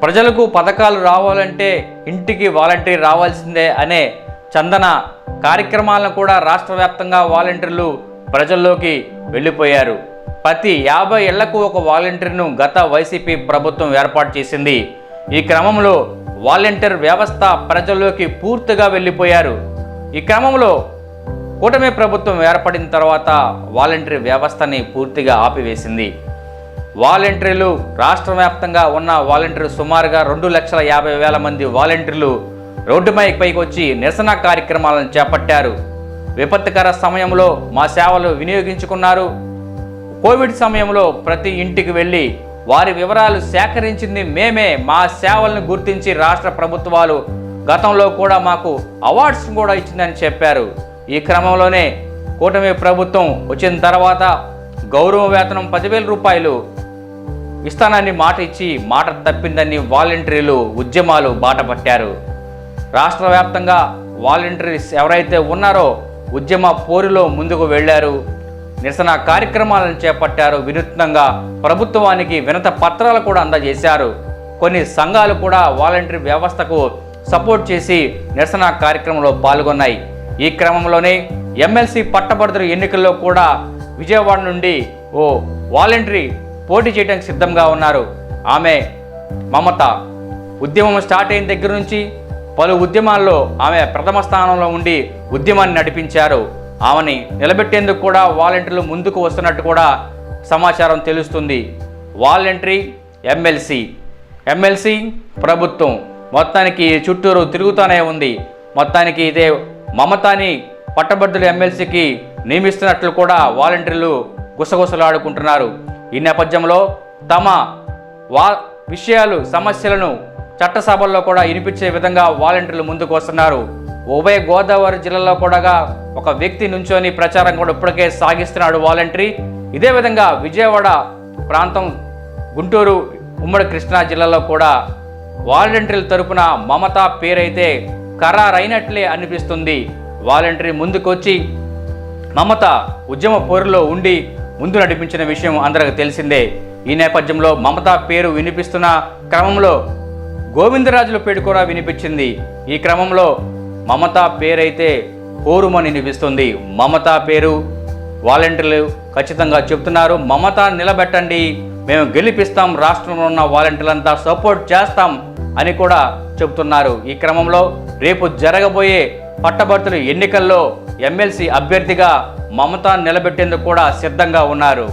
ప్రజలకు పథకాలు రావాలంటే ఇంటికి వాలంటీర్ రావాల్సిందే అనే చందన కార్యక్రమాలను కూడా రాష్ట్ర వ్యాప్తంగా వాలంటీర్లు ప్రజల్లోకి వెళ్ళిపోయారు. ప్రతి 50 ఏళ్లకు ఒక వాలంటీర్ను గత వైసీపీ ప్రభుత్వం ఏర్పాటు చేసింది. ఈ క్రమంలో వాలంటీర్ వ్యవస్థ ప్రజల్లోకి పూర్తిగా వెళ్ళిపోయారు. ఈ క్రమంలో కూటమి ప్రభుత్వం ఏర్పడిన తర్వాత వాలంటీర్ వ్యవస్థని పూర్తిగా ఆపివేసింది. వాలంటీర్లు రాష్ట్ర వ్యాప్తంగా ఉన్న వాలంటీర్లు సుమారుగా 2,50,000 మంది వాలంటీర్లు రోడ్డుపైకి వచ్చి నిరసన కార్యక్రమాలను చేపట్టారు. విపత్తుకర సమయంలో మా సేవలు వినియోగించుకున్నారు. కోవిడ్ సమయంలో ప్రతి ఇంటికి వెళ్ళి వారి వివరాలు సేకరించింది మేమే. మా సేవలను గుర్తించి రాష్ట్ర ప్రభుత్వాలు గతంలో కూడా మాకు అవార్డ్స్ కూడా ఇచ్చిందని చెప్పారు. ఈ క్రమంలోనే కూటమి ప్రభుత్వం వచ్చిన తర్వాత గౌరవ వేతనం 10,000 రూపాయలు ఇస్తానని మాట ఇచ్చి మాట తప్పిందని వాలంటీర్లు ఉద్యమాలు బాటపట్టారు. రాష్ట్ర వ్యాప్తంగా వాలంటీర్స్ ఎవరైతే ఉన్నారో ఉద్యమ పోరులో ముందుకు వెళ్ళారు. నిరసన కార్యక్రమాలను చేపట్టారు. వినూత్నంగా ప్రభుత్వానికి వినత పత్రాలు కూడా అందజేశారు. కొన్ని సంఘాలు కూడా వాలంటీర్ వ్యవస్థకు సపోర్ట్ చేసి నిరసన కార్యక్రమంలో పాల్గొన్నాయి. ఈ క్రమంలోనే ఎమ్మెల్సీ పట్టభద్రుల ఎన్నికల్లో కూడా విజయవాడ నుండి ఓ వాలంటీర్ పోటీ చేయడానికి సిద్ధంగా ఉన్నారు. ఆమె మమత. ఉద్యమం స్టార్ట్ అయిన దగ్గర నుంచి పలు ఉద్యమాల్లో ఆమె ప్రథమ స్థానంలో ఉండి ఉద్యమాన్ని నడిపించారు. ఆమెని నిలబెట్టేందుకు కూడా వాలంటీర్లు ముందుకు వస్తున్నట్టు కూడా సమాచారం తెలుస్తుంది. వాలంటరీ ఎమ్మెల్సీ ప్రభుత్వం మొత్తానికి చుట్టూరు తిరుగుతూనే ఉంది. మొత్తానికి ఇదే మమతాని పట్టభద్రుల ఎమ్మెల్సీకి నియమిస్తున్నట్లు కూడా వాలంటీర్లు గుసగుసలాడుకుంటున్నారు. ఈ నేపథ్యంలో తమ విషయాలు సమస్యలను చట్టసభల్లో కూడా వినిపించే విధంగా వాలంటీర్లు ముందుకు వస్తున్నారు. ఉభయ గోదావరి జిల్లాలో కూడా ఒక వ్యక్తి నుంచొని ప్రచారం కూడా ఇప్పటికే సాగిస్తున్నాడు వాలంటీర్. ఇదే విధంగా విజయవాడ ప్రాంతం, గుంటూరు, ఉమ్మడి కృష్ణా జిల్లాలో కూడా వాలంటీర్ల తరపున మమత పేరైతే ఖరారైనట్లే అనిపిస్తుంది. వాలంటీర్ ముందుకొచ్చి మమత ఉద్యమ పోరులో ఉండి ముందు నడిపించిన విషయం అందరికి తెలిసిందే. ఈ నేపథ్యంలో మమత పేరు వినిపిస్తున్న క్రమంలో గోవిందరాజుల పేరు కూడా వినిపించింది. ఈ క్రమంలో మమత పేరైతే కోరుమని వినిపిస్తుంది. మమత పేరు వాలంటీర్లు ఖచ్చితంగా చెప్తున్నారు. మమత నిలబెట్టండి, మేము గెలిపిస్తాం, రాష్ట్రంలో ఉన్న వాలంటీర్లంతా సపోర్ట్ చేస్తాం అని కూడా చెబుతున్నారు. ఈ క్రమంలో రేపు జరగబోయే పట్టభద్రుల ఎన్నికల్లో ఎమ్మెల్సీ అభ్యర్థిగా మమత నిలబెట్టేందుకు కూడా సిద్ధంగా ఉన్నారు.